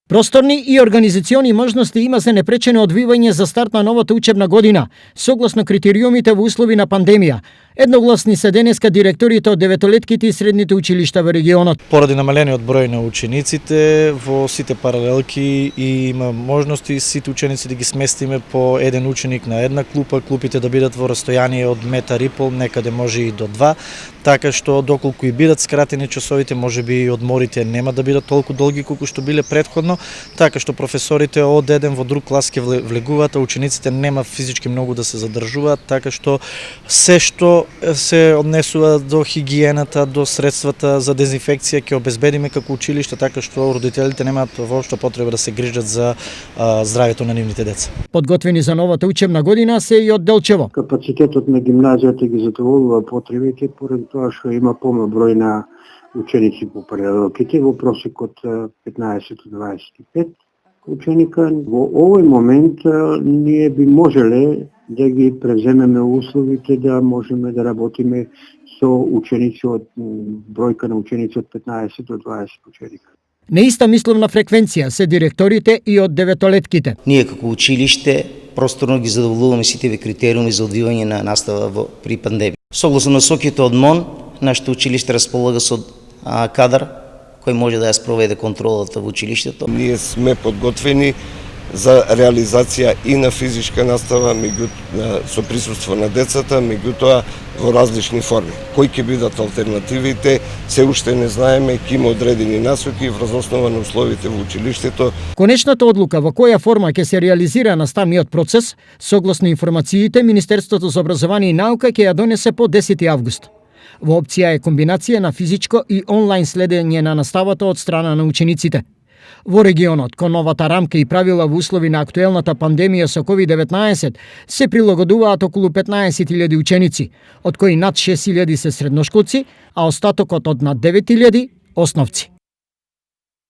Просторни и организациони можности има за непречено одвивање за старт на новата учебна година, согласно критериумите во услови на пандемија. Едногласни се денеска директорите од деветолетките и средните училишта во регионот. Поради намалениот број на учениците во сите паралелки и има можности сите ученици да ги сместиме по еден ученик на една клупа, клупите да бидат во растојание од метар и пол, некаде може и до 2, така што доколку и бидат скратени часовите, можеби и одморите нема да бидат толку долги колку што биле претходно, така што професорите од еден во друг клас ќе влегуваат, а учениците нема физички многу да се задржуваат, така што се што се однесува до хигиената, до средствата за дезинфекција ќе обезбедиме како училиште, така што родителите немаат воопшто потреба да се грижат за здравјето на нивните деца. Подготвени за новата учебна година се и од Делчево. Капацитетот на гимназијата ги задоволува потребите поради тоа што има помал број на ученици по паралелките, во просек од 15 до 25 ученика. Во овој момент ние би можеле да ги преземеме условите да можеме да работиме со ученици од бројка на ученици од 15 до 20 ученика. На иста мисловна фреквенција се директорите и од деветолетките. Ние како училиште просторно ги задоволуваме сите критериуми за одвивање на настава при пандемија. Согласно насоките од МОН, нашето училиште располага со кадар кој може да ја спроведе контролата во училиштето. Ние сме подготвени за реализација и на физичка настава со присуство на децата, меѓутоа во различни форми. Кои ќе бидат алтернативите, се уште не знаеме, ќе има одредени насоки врз основа на условите во училиштето. Конечната одлука во која форма ќе се реализира наставниот процес, согласно информациите, Министерството за образование и наука ќе ја донесе по 10 август. Во опција е комбинација на физичко и онлайн следење на наставата од страна на учениците. Во регионот, кон новата рамка и правила во услови на актуелната пандемија со COVID-19, се прилагодуваат околу 15.000 ученици, од кои над 6.000 се средношколци, а остатокот од над 9.000 основци.